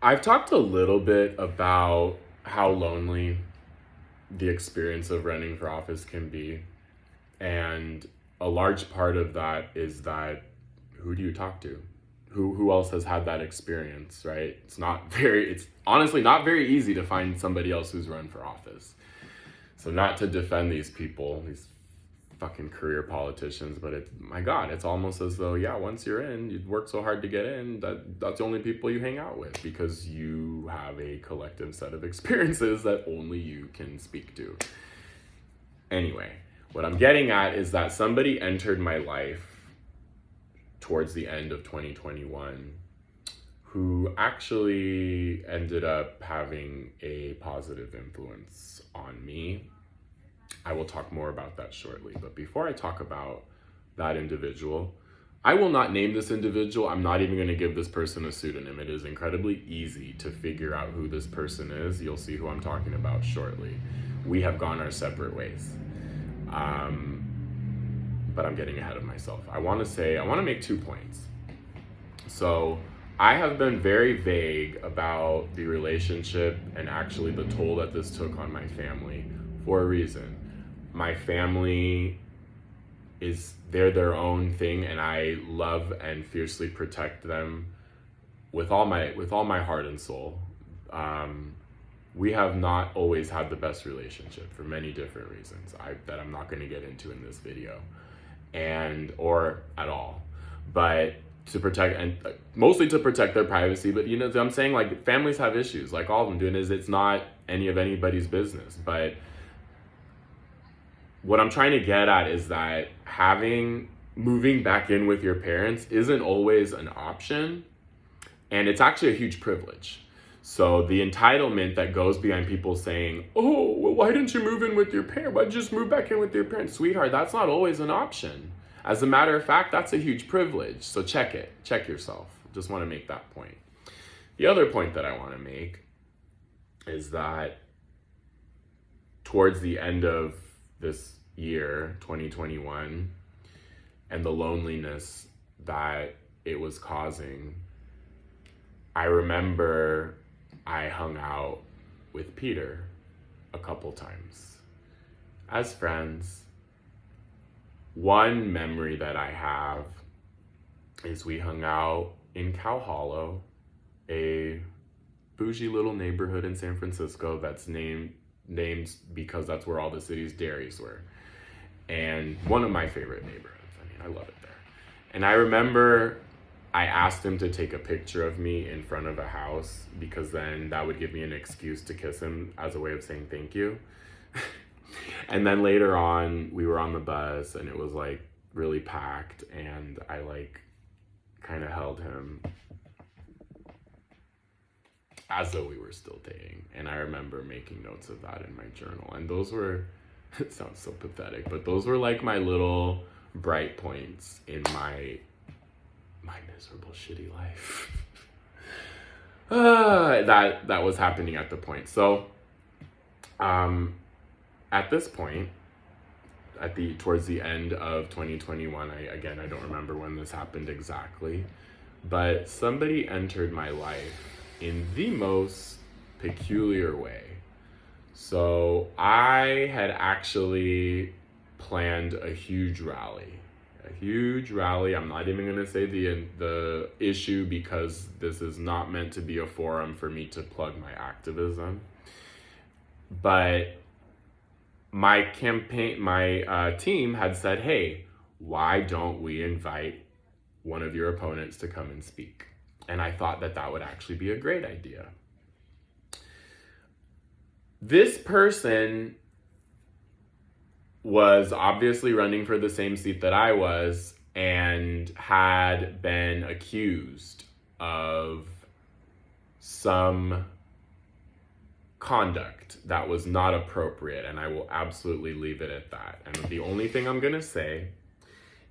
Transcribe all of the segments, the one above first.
I've talked a little bit about how lonely the experience of running for office can be. And a large part of that is that who do you talk to? Who else has had that experience, right? It's honestly not very easy to find somebody else who's run for office. So not to defend these people, these fucking career politicians, but my God, it's almost as though, yeah, once you're in, you'd work so hard to get in that's the only people you hang out with because you have a collective set of experiences that only you can speak to. Anyway, what I'm getting at is that somebody entered my life towards the end of 2021 who actually ended up having a positive influence on me. I will talk more about that shortly. But before I talk about that individual, I will not name this individual. I'm not even going to give this person a pseudonym. It is incredibly easy to figure out who this person is. You'll see who I'm talking about shortly. We have gone our separate ways. But I'm getting ahead of myself. I want to make 2 points. So I have been very vague about the relationship and actually the toll that this took on my family for a reason. My family they're their own thing, and I love and fiercely protect them with all my heart and soul. We have not always had the best relationship for many different reasons that I'm not going to get into in this video or at all, but to protect, and mostly to protect their privacy. But I'm saying, like, families have issues, like all of them do, and it's not any of anybody's business. But what I'm trying to get at is that moving back in with your parents isn't always an option, and it's actually a huge privilege. So the entitlement that goes behind people saying, oh, well, why didn't you move in with your parents? Why'd you just move back in with your parents? Sweetheart, that's not always an option. As a matter of fact, that's a huge privilege. So check yourself. Just want to make that point. The other point that I want to make is that towards the end of this year, 2021, and the loneliness that it was causing, I remember I hung out with Peter a couple times as friends. One memory that I have is we hung out in Cow Hollow, a bougie little neighborhood in San Francisco that's named because that's where all the city's dairies were. And one of my favorite neighborhoods. I love it there. And I remember I asked him to take a picture of me in front of a house because then that would give me an excuse to kiss him as a way of saying thank you. And then later on, we were on the bus and it was like really packed, and I like kind of held him as though we were still dating. And I remember making notes of that in my journal. And those were, it sounds so pathetic, but those were like my little bright points in my miserable, shitty life. That was happening at the point. So, at this point, towards the end of 2021, I don't remember when this happened exactly, but somebody entered my life in the most peculiar way. So I had actually planned a huge rally. I'm not even going to say the issue because this is not meant to be a forum for me to plug my activism. But my team had said, hey, why don't we invite one of your opponents to come and speak? And I thought that would actually be a great idea. This person was obviously running for the same seat that I was and had been accused of some conduct that was not appropriate, and I will absolutely leave it at that. And the only thing I'm going to say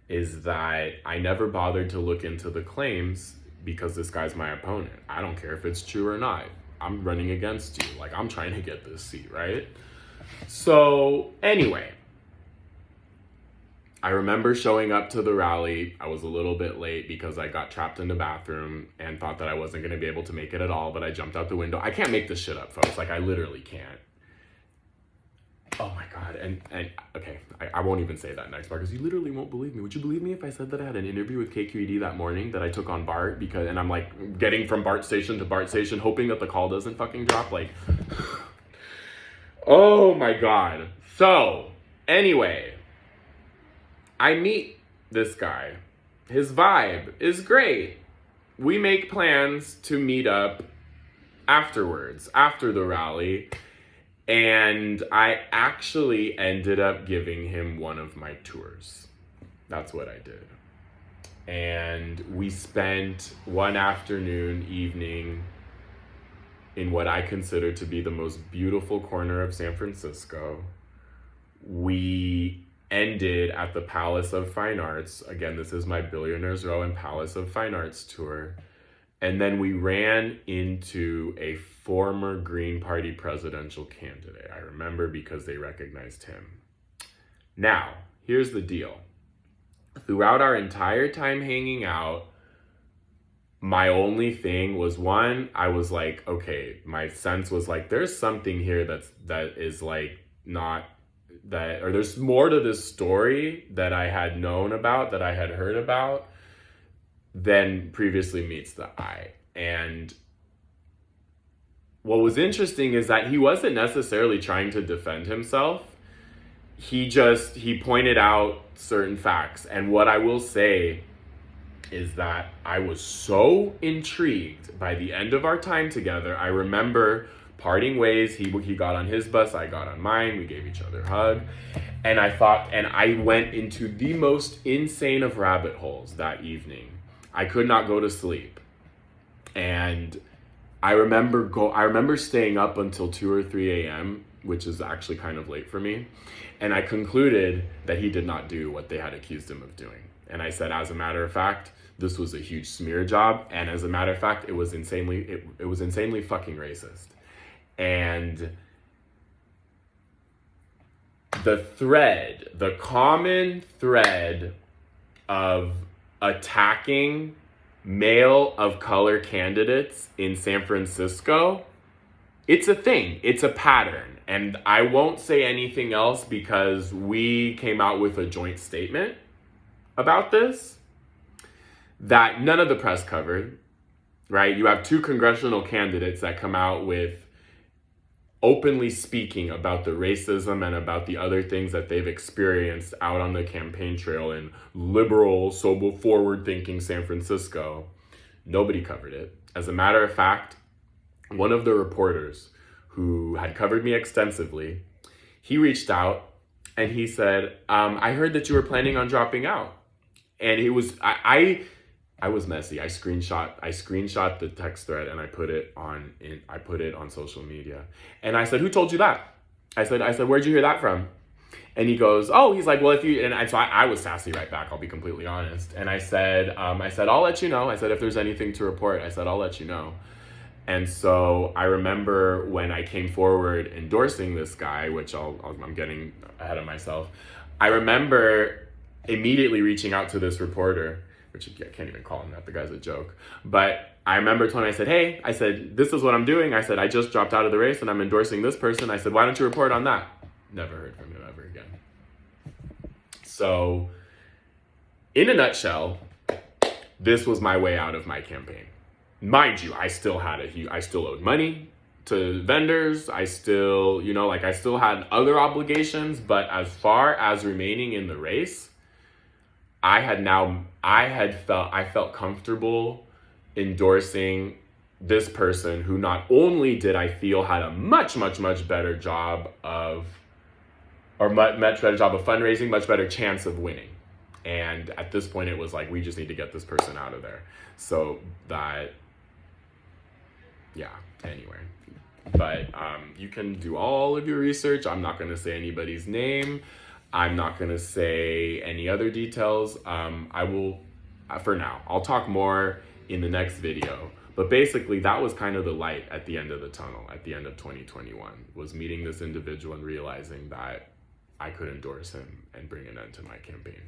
is that I never bothered to look into the claims because this guy's my opponent. I don't care if it's true or not. I'm running against you. Like, I'm trying to get this seat, right? So anyway, I remember showing up to the rally. I was a little bit late because I got trapped in the bathroom and thought that I wasn't going to be able to make it at all, but I jumped out the window. I can't make this shit up, folks. Like, I literally can't. Oh my God. And okay, I won't even say that next part because you literally won't believe me. Would you believe me if I said that I had an interview with KQED that morning that I took on BART and I'm like getting from BART station to BART station, hoping that the call doesn't fucking drop? Like, oh my God. So anyway, I meet this guy. His vibe is great. We make plans to meet up afterwards, after the rally. And I actually ended up giving him one of my tours. That's what I did. And we spent one evening in what I consider to be the most beautiful corner of San Francisco. We ended at the Palace of Fine Arts. Again, this is my Billionaires Row and Palace of Fine Arts tour. And then we ran into a former Green Party presidential candidate. I remember because they recognized him. Now, here's the deal. Throughout our entire time hanging out, my only thing was, one, I was like, okay, my sense was like, there's something here that is like not that, or there's more to this story that I had known about, that I had heard about, than previously meets the eye. And what was interesting is that he wasn't necessarily trying to defend himself. He pointed out certain facts. And what I will say is that I was so intrigued by the end of our time together. I remember parting ways. He got on his bus, I got on mine. We gave each other a hug. And I went into the most insane of rabbit holes that evening. I could not go to sleep. And I remember staying up until 2 or 3 a.m., which is actually kind of late for me. And I concluded that he did not do what they had accused him of doing. And I said, as a matter of fact, this was a huge smear job. And as a matter of fact, it was insanely fucking racist. And the common thread of attacking male of color candidates in San Francisco, it's a thing, it's a pattern. And I won't say anything else because we came out with a joint statement about this that none of the press covered, right? You have two congressional candidates that come out with openly speaking about the racism and about the other things that they've experienced out on the campaign trail in liberal, sober, forward-thinking San Francisco. Nobody covered it. As a matter of fact, one of the reporters who had covered me extensively, he reached out and he said, I heard that you were planning on dropping out. And he was, I was messy. I screenshot the text thread and I put it on social media. And I said, who told you that? I said, where'd you hear that from? And he goes, oh, he's like, well, if you, and so I was sassy right back, I'll be completely honest. And I said, I'll let you know. I said, if there's anything to report, I said, I'll let you know. And so I remember when I came forward endorsing this guy, which I'm getting ahead of myself. I remember immediately reaching out to this reporter, which I can't even call him that, the guy's a joke. But I remember telling him, I said, hey, I said, this is what I'm doing. I said, I just dropped out of the race and I'm endorsing this person. I said, why don't you report on that? Never heard from him ever again. So in a nutshell, this was my way out of my campaign. Mind you, I still owed money to vendors. I still had other obligations, but as far as remaining in the race, I felt comfortable endorsing this person who not only did I feel had a much better job of fundraising, much better chance of winning. And at this point it was like, we just need to get this person out of there. So that, yeah, anyway. But you can do all of your research. I'm not going to say anybody's name. I'm not going to say any other details. I will, for now, I'll talk more in the next video. But basically, that was kind of the light at the end of the tunnel, at the end of 2021, was meeting this individual and realizing that I could endorse him and bring an end to my campaign.